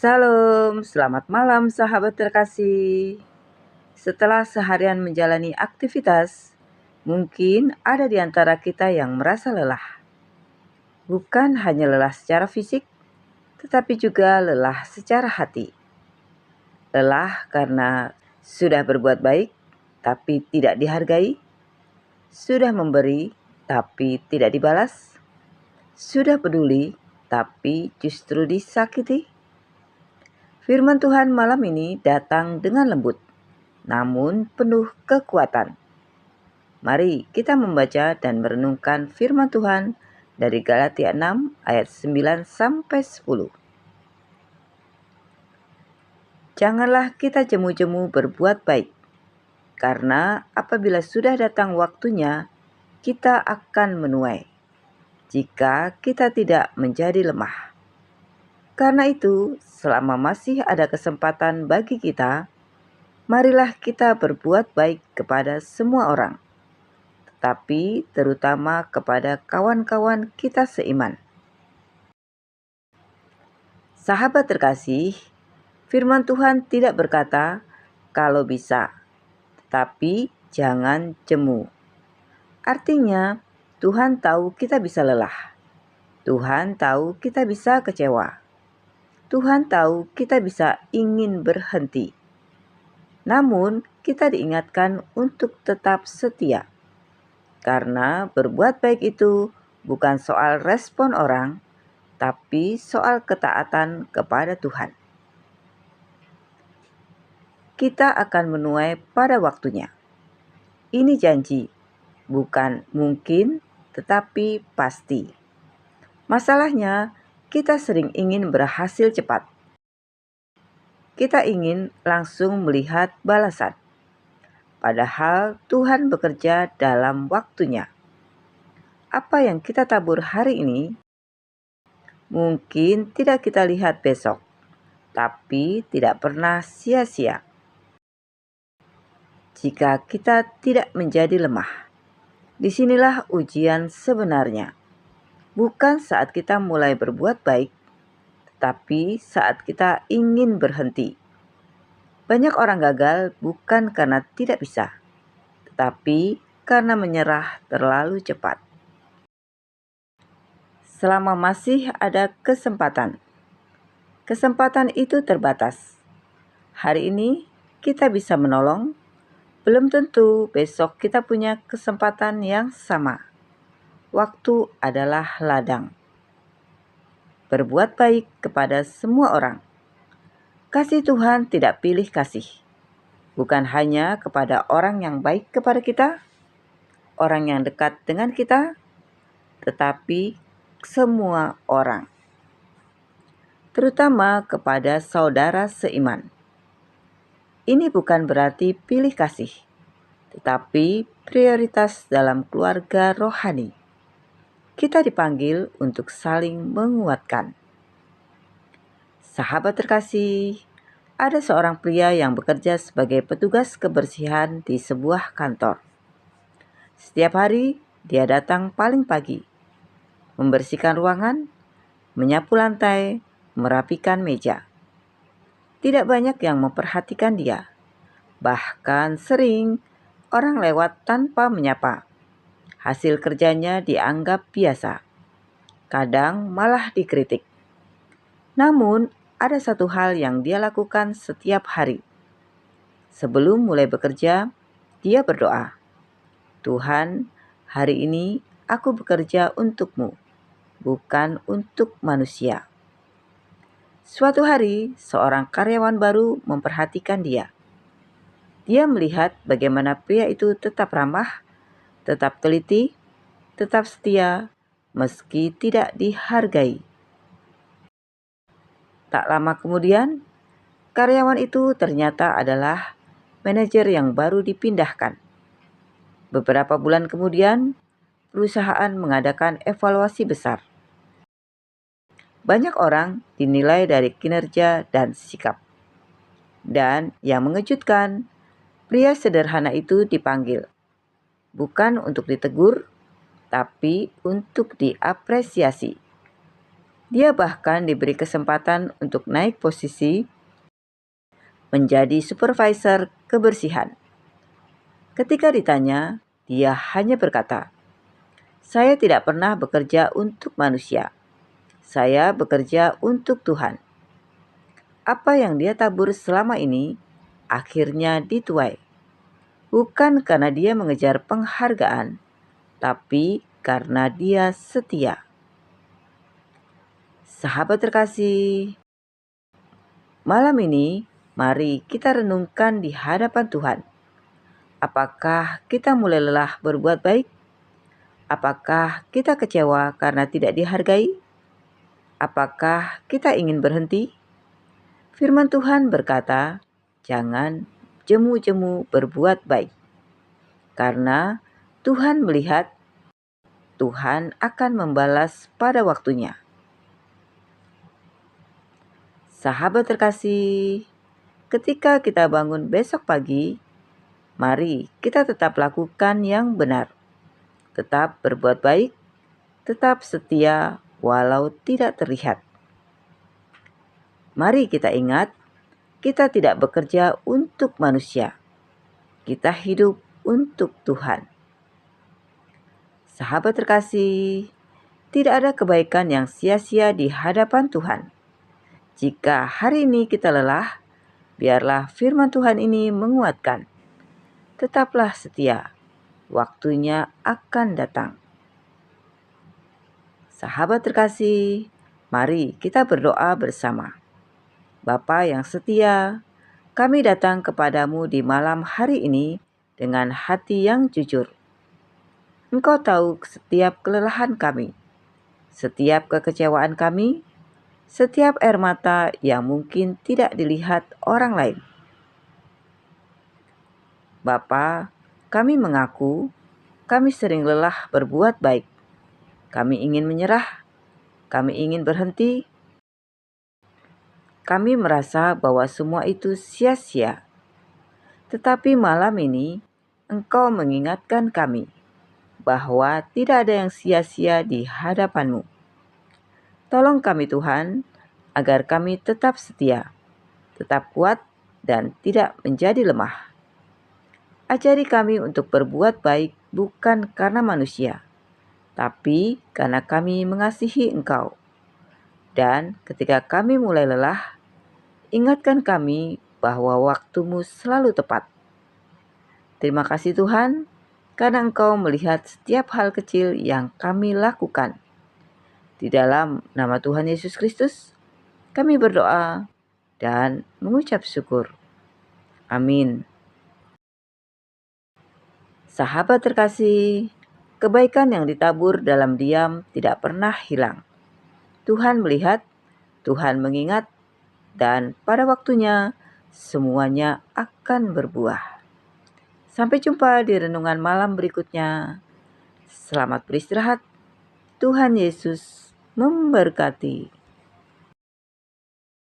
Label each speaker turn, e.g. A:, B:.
A: Salam, selamat malam sahabat terkasih. Setelah seharian menjalani aktivitas, mungkin ada di antara kita yang merasa lelah. Bukan hanya lelah secara fisik, tetapi juga lelah secara hati. Lelah karena sudah berbuat baik, tapi tidak dihargai. Sudah memberi, tapi tidak dibalas. Sudah peduli, tapi justru disakiti. Firman Tuhan malam ini datang dengan lembut, namun penuh kekuatan. Mari kita membaca dan merenungkan firman Tuhan dari Galatia 6 ayat 9-10. Janganlah kita jemu-jemu berbuat baik, karena apabila sudah datang waktunya, kita akan menuai, jika kita tidak menjadi lemah. Karena itu, selama masih ada kesempatan bagi kita, marilah kita berbuat baik kepada semua orang, tetapi terutama kepada kawan-kawan kita seiman. Sahabat terkasih, firman Tuhan tidak berkata, "Kalau bisa," tetapi jangan jemu. Artinya, Tuhan tahu kita bisa lelah. Tuhan tahu kita bisa kecewa. Tuhan tahu kita bisa ingin berhenti. Namun, kita diingatkan untuk tetap setia. Karena berbuat baik itu bukan soal respon orang, tapi soal ketaatan kepada Tuhan. Kita akan menuai pada waktunya. Ini janji, bukan mungkin, tetapi pasti. Masalahnya, kita sering ingin berhasil cepat. Kita ingin langsung melihat balasan. Padahal Tuhan bekerja dalam waktunya. Apa yang kita tabur hari ini, mungkin tidak kita lihat besok, tapi tidak pernah sia-sia. Jika kita tidak menjadi lemah, disinilah ujian sebenarnya. Bukan saat kita mulai berbuat baik, tetapi saat kita ingin berhenti. Banyak orang gagal bukan karena tidak bisa, tetapi karena menyerah terlalu cepat. Selama masih ada kesempatan, kesempatan itu terbatas. Hari ini kita bisa menolong, belum tentu besok kita punya kesempatan yang sama. Waktu adalah ladang. Berbuat baik kepada semua orang. Kasih Tuhan tidak pilih kasih. Bukan hanya kepada orang yang baik kepada kita, orang yang dekat dengan kita, tetapi semua orang. Terutama kepada saudara seiman. Ini bukan berarti pilih kasih, tetapi prioritas dalam keluarga rohani. Kita dipanggil untuk saling menguatkan. Sahabat terkasih, ada seorang pria yang bekerja sebagai petugas kebersihan di sebuah kantor. Setiap hari, dia datang paling pagi, membersihkan ruangan, menyapu lantai, merapikan meja. Tidak banyak yang memperhatikan dia. Bahkan sering orang lewat tanpa menyapa. Hasil kerjanya dianggap biasa. Kadang malah dikritik. Namun, ada satu hal yang dia lakukan setiap hari. Sebelum mulai bekerja, dia berdoa, "Tuhan, hari ini aku bekerja untukmu, bukan untuk manusia." Suatu hari, seorang karyawan baru memperhatikan dia. Dia melihat bagaimana pria itu tetap ramah, tetap teliti, tetap setia, meski tidak dihargai. Tak lama kemudian, karyawan itu ternyata adalah manajer yang baru dipindahkan. Beberapa bulan kemudian, perusahaan mengadakan evaluasi besar. Banyak orang dinilai dari kinerja dan sikap. Dan yang mengejutkan, pria sederhana itu dipanggil. Bukan untuk ditegur, tapi untuk diapresiasi. Dia bahkan diberi kesempatan untuk naik posisi menjadi supervisor kebersihan. Ketika ditanya, dia hanya berkata, "Saya tidak pernah bekerja untuk manusia. Saya bekerja untuk Tuhan." Apa yang dia tabur selama ini akhirnya dituai. Bukan karena dia mengejar penghargaan, tapi karena dia setia. Sahabat terkasih, malam ini mari kita renungkan di hadapan Tuhan. Apakah kita mulai lelah berbuat baik? Apakah kita kecewa karena tidak dihargai? Apakah kita ingin berhenti? Firman Tuhan berkata, jangan jemu-jemu berbuat baik. Karena Tuhan melihat, Tuhan akan membalas pada waktunya. Sahabat terkasih, ketika kita bangun besok pagi, mari kita tetap lakukan yang benar. Tetap berbuat baik, tetap setia walau tidak terlihat. Mari kita ingat, kita tidak bekerja untuk manusia. Kita hidup untuk Tuhan. Sahabat terkasih, tidak ada kebaikan yang sia-sia di hadapan Tuhan. Jika hari ini kita lelah, biarlah firman Tuhan ini menguatkan. Tetaplah setia, waktunya akan datang. Sahabat terkasih, mari kita berdoa bersama. Bapa yang setia, kami datang kepadamu di malam hari ini dengan hati yang jujur. Engkau tahu setiap kelelahan kami, setiap kekecewaan kami, setiap air mata yang mungkin tidak dilihat orang lain. Bapa, kami mengaku kami sering lelah berbuat baik. Kami ingin menyerah, kami ingin berhenti. Kami merasa bahwa semua itu sia-sia. Tetapi malam ini, Engkau mengingatkan kami bahwa tidak ada yang sia-sia di hadapan-Mu. Tolong kami Tuhan, agar kami tetap setia, tetap kuat, dan tidak menjadi lemah. Ajari kami untuk berbuat baik bukan karena manusia, tapi karena kami mengasihi Engkau. Dan ketika kami mulai lelah, ingatkan kami bahwa waktu-Mu selalu tepat. Terima kasih Tuhan, karena Engkau melihat setiap hal kecil yang kami lakukan. Di dalam nama Tuhan Yesus Kristus, kami berdoa dan mengucap syukur. Amin. Sahabat terkasih, kebaikan yang ditabur dalam diam tidak pernah hilang. Tuhan melihat, Tuhan mengingat, dan pada waktunya semuanya akan berbuah. Sampai jumpa di renungan malam berikutnya. Selamat beristirahat. Tuhan Yesus memberkati.